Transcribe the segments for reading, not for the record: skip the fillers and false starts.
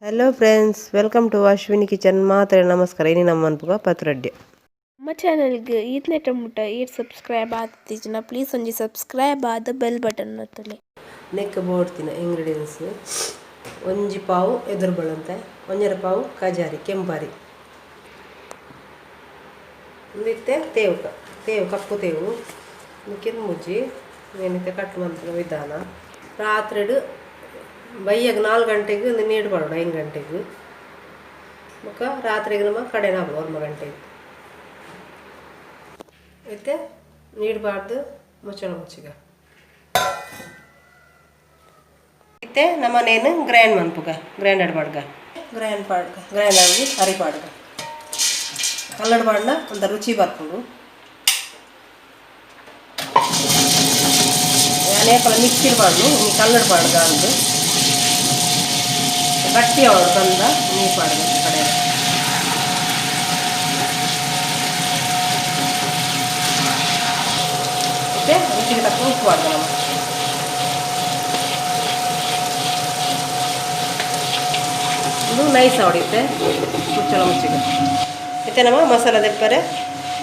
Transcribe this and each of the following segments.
Hello friends, welcome to Ashwini kitchen. ಮಾತ್ರ ನಮಸ್ಕಾರ. ಇನಿ ನಮ್ಮ ಅನ್ಪುಗ ಪತ್ರೊಡ್ಡೆ ನಮ್ಮ ಚಾನಲ್ಗೆ ಈತನೇ ಟೊಮುಟ ಸಬ್ಸ್ಕ್ರೈಬ್ ಆಗ್ತಿನ ಪ್ಲೀಸ್ ಒಂಜಿ ಸಬ್ಸ್ಕ್ರೈಬ್ ಆದ ಬೆಲ್ ಬಟನ್ ಒತ್ತಲೆ. ನೆಕ್ ಬೋಡ್ತಿನ ಇಂಗ್ರೀಡಿಯೆಂಟ್ಸ್: ಒಂಜಿ ಪಾವು ಎದುರು ಬಳ್ಳಂತೆ, ಒಂಜರ ಪಾವು ಕಜಾರಿ ಕೆಂಪಾರಿ, ಒಂದಿತ್ತೆ ತೇವು ಕಪ್ಪು ತೇವು, ಕೆಮ್ಮುಜ್ಜಿ ಏನಿತ್ತೆ ಕಟ್ ಮಂತ್ರ ವಿಧಾನ. ರಾತ್ರಿಡು ಬೈಯಾಗ 4 ಗಂಟೆಗೆ ನೀರು ಮಾಡೋಣ, 5 ಗಂಟೆಗೆ ಮುಖ ರಾತ್ರಿಗೆ ನಮ್ಮ ಕಡೆನ 1 ಗಂಟೆಗೆ ಮತ್ತೆ ನೀಡಬಾರ್ದು. ಮುಚ್ಚಳ ಮತ್ತೆ ನಮ್ಮನೇನು ಗ್ರೈಂಡ್ ಮನ್ಪುಗ ಗ್ರೈಂಡ್ ಪಾಡ್ಗ ಗ್ರೈಂಡ್ ಆಗಿ ಅರಿಪಾಡ್ಗ ಕಲ್ಲಡ ಪಾಡ್ನ ಒಂದು ರುಚಿ ಬರ್ಕೊಂಡು ನಾನೇಪಲ ಮಿಕ್ಸಿರ್ ಪಾಡು ಕಲ್ಲಡ ಪಾಡ್ಗ ಅಂದು ಗಟ್ಟಿ ಅವಳು ಬಂದ ನೀರು ಪಾಡ್ಗ ಕಡೆ ಮತ್ತೆ ರುಚಿಗೆ ತಕ್ಕ ಉಪ್ಪು ಪಾಡ್ಗ ನಮ್ಮ ಇದು ನೈಸ್ ಹೊಡಿಯುತ್ತೆ. ಮುಚ್ಚಳ ಮತ್ತು ನಮ್ಮ ಮಸಾಲ ದೆಪ್ಪರೆ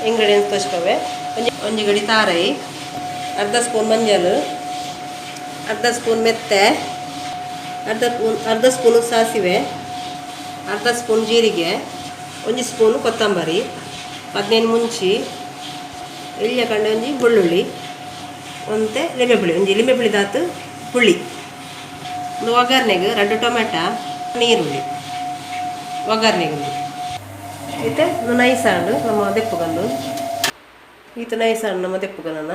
ಇಂಗ್ರೀಡಿಯೆಂಟ್ಸ್ ತೋಚ್ಕವೆ. ಒಂಜಿ ಗಡಿ ತಾರೈ, ಅರ್ಧ ಸ್ಪೂನ್ ಮಂಜಳು, ಅರ್ಧ ಸ್ಪೂನ್ ಮೆತ್ತೆ, ಅರ್ಧ ಸ್ಪೂನು ಸಾಸಿವೆ, ಅರ್ಧ ಸ್ಪೂನ್ ಜೀರಿಗೆ, 1 ಸ್ಪೂನು ಕೊತ್ತಂಬರಿ, 15 ಮುಂಚಿ, ಎಳ್ಳಿಯ ಕಂಡೆ ಒಂಜಿ ಬೆಳ್ಳುಳ್ಳಿ, ಒಂತೆ ಲಿಂಬೆಪುಳಿ, ಒಂಜಿ ಲಿಂಬೆಪುಳಿ ದಾತು ಪುಳಿ, ಒಂದು ಒಗ್ಗರಣೆಗೆ 2 ಟೊಮೆಟೊ, ನೀರುಳ್ಳಿ ಒಗ್ಗರಣೆಗೆ. ಮತ್ತೆ ನೈಸ್ ಹಣ್ಣು ನಮ್ಮ ದೆಪ್ಪುಗಂದು ಈತ ನೈಸ್ ಹಣ್ಣು ನಮ್ಮ ದೆಪ್ಪುಗನ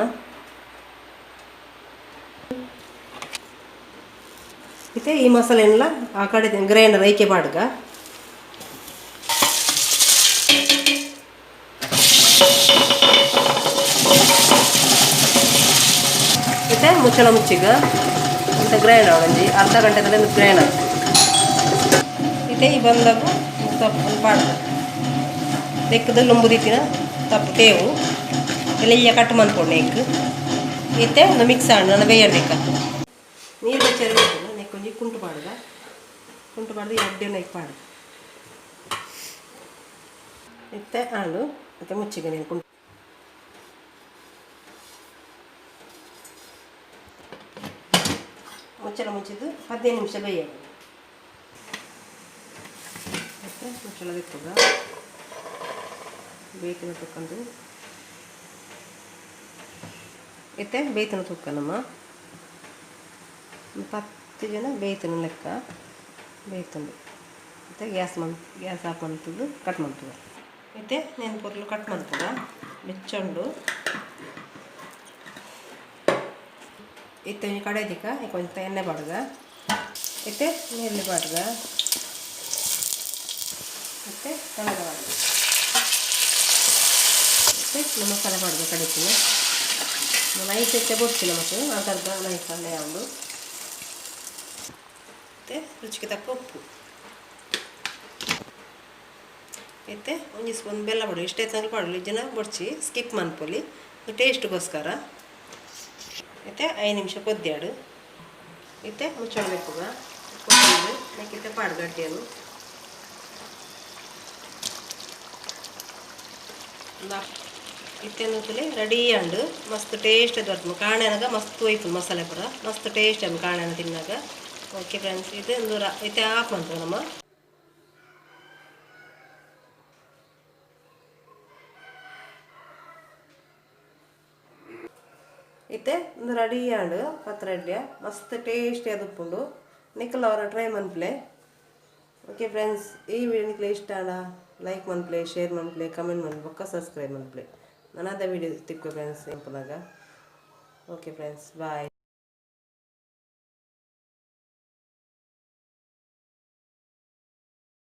ಮತ್ತೆ ಈ ಮಸಾಲೆ ಎಲ್ಲ ಆ ಕಡೆ ಗ್ರೈಂಡರ್ ಐಕೆ ಪಾಡ್ಗ. ಮತ್ತೆ ಮುಚ್ಚಳ ಮುಚ್ಚಿಗ ಇಂಥ ಗ್ರೈಂಡ್ ಅವಳಂಜಿ ಅರ್ಧ ಗಂಟೆದಲ್ಲಿ ಗ್ರೈಂಡ್ ಆಗ್ತದೆ. ಮತ್ತೆ ಈ ಬಂದಾಗ ತಪ್ಪು ಪಾಡ್ಗ ತೆಕ್ಕದ ಲೊಂಬು ದಿತ್ತಿನ ತಪ್ಪು ತೇವು ಎಲ್ಲ ಕಟ್ ಮಾಡ್ಕೊಂಡು ನೆಕ್ ಮತ್ತೆ ಒಂದು ಮಿಕ್ಸ್ ಹಣ್ಣು ನನ್ನ ಬೇಯರ್ ನೆಕ್ಕ ನೀರು ಬೆಚ್ಚರಿ ನೆಕ್ ಒಂಜಿ ಕುಂಟು ಪಾಡ್ಗ ಈ ಅಡ್ಡೆ ನೆಕ್ ಪಾಡ್ಗ ಮತ್ತೆ ಹಣ್ಣು ಮತ್ತೆ ಮುಚ್ಚಿಗೆ ನೀನು ಕುಂಟು ಮುಚ್ಚಳ ಮುಚ್ಚಿದ್ದು 15 ನಿಮಿಷ ಬೇಯೋದು. ಮತ್ತೆ ಮುಚ್ಚಳ ಬಿತ್ತುಗ ಬೇಯ್ತಿನ ತುಕ್ಕಂದು ಮತ್ತೆ ಬೇಯ್ತಿನ ತುಕ್ಕ ನಮ್ಮ 10 ಜನ ಬೇಯ್ತಿನ ಲೆಕ್ಕ ಬೇಯ್ತಂದು. ಮತ್ತು ಗ್ಯಾಸ್ ಆಫ್ ಮಾಡ್ತದ್ದು ಕಟ್ ಮಾಡ್ತದ. ಮತ್ತು ನೆನ್ಪೊರ್ಲು ಕಟ್ ಮಾಡ್ತದ ಬೆಚ್ಚಂಡು ಇತ್ತು ಕಡೆದಿಕ್ಕ ಕೊಂಚ ಎಣ್ಣೆ ಪಾಡ್ಗ ಮತ್ತೆ ನೀರಲ್ಲಿ ಪಾಡ್ಗ ಮತ್ತು ಟೊಮೆಟೊ ಪಾಡ್ಗ ಮತ್ತು ಮಸಾಲೆ ಪಾಡ್ಗ ಕಡಿತೀನಿ ನೈಸ್ ಹೆಚ್ಚೆ ಬಡ್ತೀನಿ ಮತ್ತು ಅದರ್ಧ ನೈಸ್ ಅಲ್ಲೇ ಯಾವುದು. ಮತ್ತು ರುಚಿಗೆ ತಕ್ಕ ಉಪ್ಪು ಮತ್ತು 1 ಸ್ಪೂನ್ ಬೆಲ್ಲ ಪಡು. ಇಷ್ಟೇ ತಂದು ಪಾಡಲಿ ಜನ ಬಡ್ಚಿ ಸ್ಕಿಪ್ ಮಾಡ್ಕೊಳ್ಳಿ ಟೇಸ್ಟ್ಗೋಸ್ಕರ. ಮತ್ತು 5 ನಿಮಿಷ ಕೊದ್ದಾಡು ಮತ್ತೆ ಮುಚ್ಚಳಬೇಕುಗ ಕೊತ್ತಂಬರಿ ನೆಕ್ಕಿತ್ತೆ ಪಾಡ್ಗಡ್ಡೆಯನ್ನು ಇತ್ತೆನ್ನೂತಲೆ ರೆಡಿ ಅಂಡು ಮಸ್ತ್ ಟೇಸ್ಟ್ ಅದು ಬರ್ತದೆ. ಕಾಣೆನಾಗ ಮಸ್ತ್ ಹೋಯ್ತು ಮಸಾಲೆ ಪುರ ಮಸ್ತ್ ಟೇಸ್ಟ್ ಅದು ಕಾಣೆನ ತಿನ್ನಾಗ. ಓಕೆ ಫ್ರೆಂಡ್ಸ್, ಇದು ಒಂದು ಇತ್ತೆ ಆಫ್ ಮಾಡ್ತೇವೆ ನಮ್ಮ. ಇತ್ತೆ ಒಂದು ರೆಡಿ ಆಂಡು ಪತ್ರೊಡ್ಡೆ ಮಸ್ತ್ ಟೇಸ್ಟಿ ಅದು ಉಪ್ಪುಂಡು. ನಿಖಲ್ ಅವರ ಟ್ರೈ ಮನ್ಪ್ಲೆ. ಓಕೆ ಫ್ರೆಂಡ್ಸ್, ಈ ವಿಡಿಯೋ ನಿಖಲೆ ಇಷ್ಟ ಆಡ ಲೈಕ್ ಮನ್ಪ್ಲೆ, ಶೇರ್ ಮನ್ಪ್ಲೆ, ಕಮೆಂಟ್ ಮನ್ಪೊಕ್ಕ ಸಬ್ಸ್ಕ್ರೈಬ್ ಮನ್ಪ್ಲೆ. ನನ್ನದ ವಿಡಿಯೋ ತಿಕ್ಕು ಫ್ರೆಂಡ್ಸ್ ಇಂಪುನಾಗ. ಓಕೆ ಫ್ರೆಂಡ್ಸ್, ಬಾಯ್.